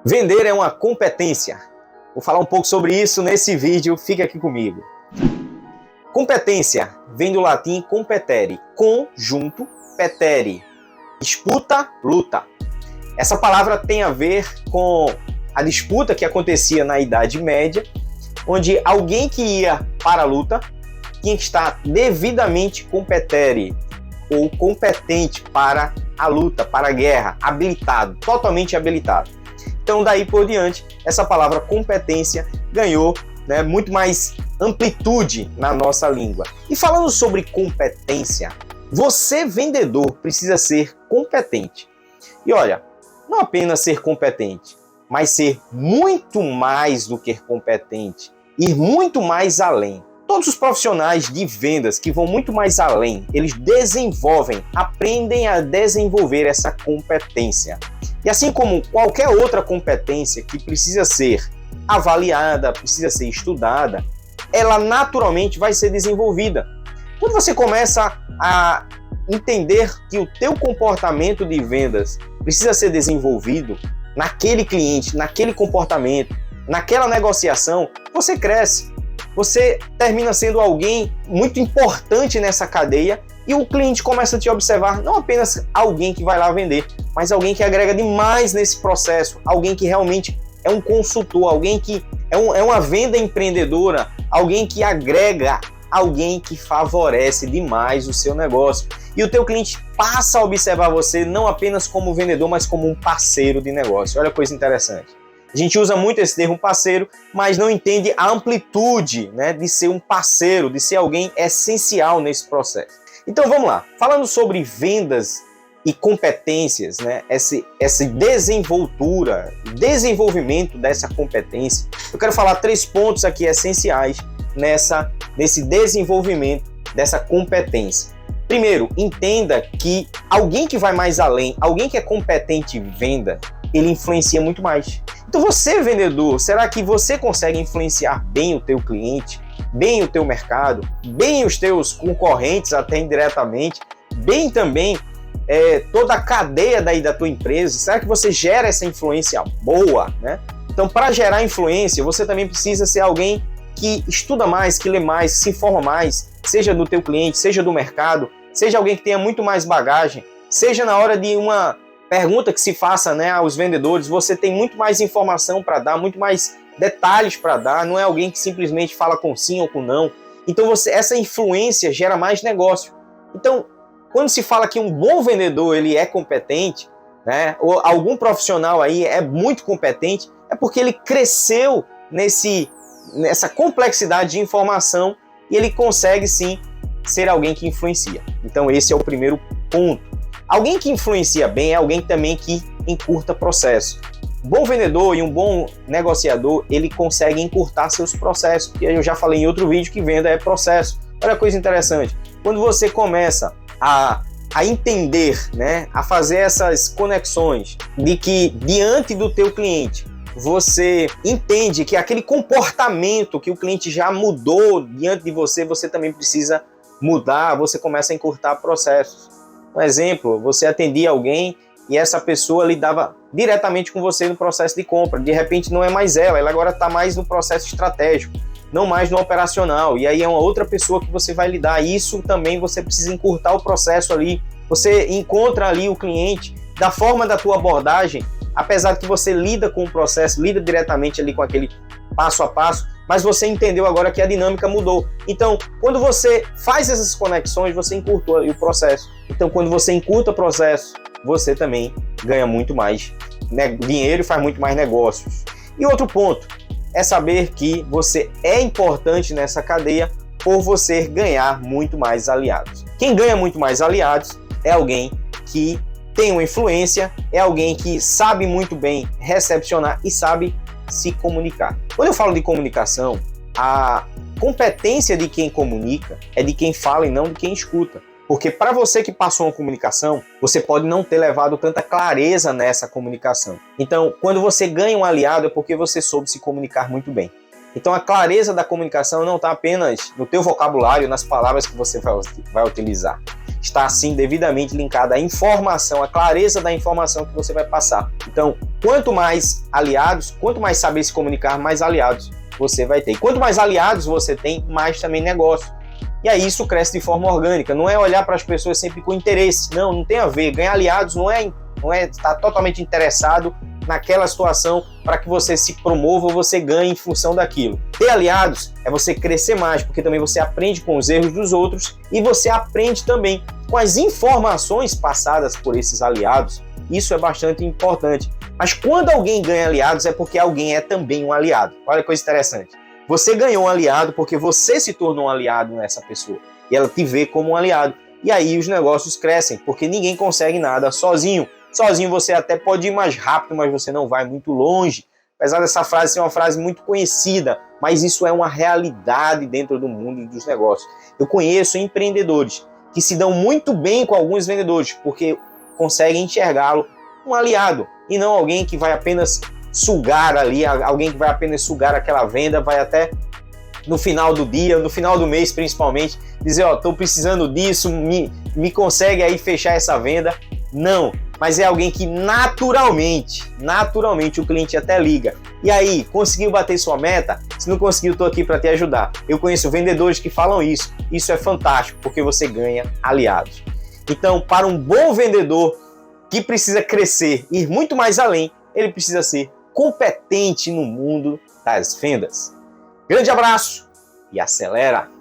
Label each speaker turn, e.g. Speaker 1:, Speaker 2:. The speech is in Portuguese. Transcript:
Speaker 1: Vender é uma competência. Vou falar um pouco sobre isso nesse vídeo, fica aqui comigo. Competência vem do latim competere, com junto, petere, disputa, luta. Essa palavra tem a ver com a disputa que acontecia na Idade Média, onde alguém que ia para a luta tinha que estar devidamente competere ou competente para a luta, para a guerra, habilitado, totalmente habilitado. Então daí por diante, essa palavra competência ganhou muito mais amplitude na nossa língua. E falando sobre competência, você vendedor precisa ser competente. E olha, não apenas ser competente, mas ser muito mais do que competente, ir muito mais além. Todos os profissionais de vendas que vão muito mais além, eles aprendem a desenvolver essa competência. E assim como qualquer outra competência que precisa ser avaliada, precisa ser estudada, ela naturalmente vai ser desenvolvida. Quando você começa a entender que o teu comportamento de vendas precisa ser desenvolvido naquele cliente, naquele comportamento, naquela negociação, você cresce. Você termina sendo alguém muito importante nessa cadeia e o cliente começa a te observar não apenas alguém que vai lá vender, mas alguém que agrega demais nesse processo, alguém que realmente é um consultor, alguém que é uma venda empreendedora, alguém que agrega, alguém que favorece demais o seu negócio. E o teu cliente passa a observar você não apenas como vendedor, mas como um parceiro de negócio. Olha que coisa interessante. A gente usa muito esse termo parceiro, mas não entende a amplitude de ser um parceiro, de ser alguém essencial nesse processo. Então vamos lá, falando sobre vendas e competências, essa desenvolvimento dessa competência, eu quero falar 3 pontos aqui essenciais nesse desenvolvimento dessa competência. Primeiro, entenda que alguém que vai mais além, alguém que é competente em venda, ele influencia muito mais. Então você, vendedor, será que você consegue influenciar bem o teu cliente, bem o teu mercado, bem os teus concorrentes até indiretamente, bem também toda a cadeia da tua empresa? Será que você gera essa influência boa? Então, para gerar influência, você também precisa ser alguém que estuda mais, que lê mais, se informa mais, seja do teu cliente, seja do mercado, seja alguém que tenha muito mais bagagem, seja na hora de uma pergunta que se faça aos vendedores, você tem muito mais informação para dar, muito mais detalhes para dar, não é alguém que simplesmente fala com sim ou com não. Então essa influência gera mais negócio. Então, quando se fala que um bom vendedor ele é competente, ou algum profissional aí é muito competente, é porque ele cresceu nessa complexidade de informação e ele consegue sim ser alguém que influencia. Então esse é o primeiro ponto. Alguém que influencia bem é alguém também que encurta processo. Um bom vendedor e um bom negociador, ele consegue encurtar seus processos. E eu já falei em outro vídeo que venda é processo. Olha a coisa interessante. Quando você começa a entender, a fazer essas conexões de que diante do teu cliente, você entende que aquele comportamento que o cliente já mudou diante de você, você também precisa mudar, você começa a encurtar processos. Um exemplo, você atendia alguém e essa pessoa lidava diretamente com você no processo de compra. De repente não é mais ela agora está mais no processo estratégico, não mais no operacional. E aí é uma outra pessoa que você vai lidar. Isso também você precisa encurtar o processo ali. Você encontra ali o cliente da forma da tua abordagem, apesar de que você lida com o processo, lida diretamente ali com aquele passo a passo, mas você entendeu agora que a dinâmica mudou. Então, quando você faz essas conexões, você encurtou o processo. Então, quando você encurta o processo, você também ganha muito mais dinheiro e faz muito mais negócios. E outro ponto é saber que você é importante nessa cadeia por você ganhar muito mais aliados. Quem ganha muito mais aliados é alguém que tem uma influência, é alguém que sabe muito bem recepcionar e sabe se comunicar. Quando eu falo de comunicação, a competência de quem comunica é de quem fala e não de quem escuta. Porque para você que passou uma comunicação, você pode não ter levado tanta clareza nessa comunicação. Então, quando você ganha um aliado é porque você soube se comunicar muito bem. Então, a clareza da comunicação não está apenas no teu vocabulário, nas palavras que você vai utilizar. está assim devidamente linkada à informação, à clareza da informação que você vai passar. Então, quanto mais aliados, quanto mais saber se comunicar, mais aliados você vai ter. E quanto mais aliados você tem, mais também negócio. E aí isso cresce de forma orgânica. Não é olhar para as pessoas sempre com interesse. Não tem a ver. Ganhar aliados não é estar totalmente interessado naquela situação para que você se promova ou você ganhe em função daquilo. Ter aliados é você crescer mais, porque também você aprende com os erros dos outros e você aprende também com as informações passadas por esses aliados. Isso é bastante importante. Mas quando alguém ganha aliados é porque alguém é também um aliado. Olha que coisa interessante. Você ganhou um aliado porque você se tornou um aliado nessa pessoa. E ela te vê como um aliado. E aí os negócios crescem, porque ninguém consegue nada sozinho. Sozinho você até pode ir mais rápido, mas você não vai muito longe. Apesar dessa frase ser uma frase muito conhecida, mas isso é uma realidade dentro do mundo dos negócios. Eu conheço empreendedores que se dão muito bem com alguns vendedores, porque conseguem enxergá-lo um aliado, e não alguém que vai apenas sugar ali, alguém que vai apenas sugar aquela venda, vai até no final do dia, no final do mês principalmente, dizer, ó, tô precisando disso, me consegue aí fechar essa venda. Não, mas é alguém que naturalmente o cliente até liga. E aí, conseguiu bater sua meta? Se não conseguiu, tô aqui para te ajudar. Eu conheço vendedores que falam isso. Isso é fantástico, porque você ganha aliados. Então, para um bom vendedor que precisa crescer, ir muito mais além, ele precisa ser competente no mundo das vendas. Grande abraço e acelera!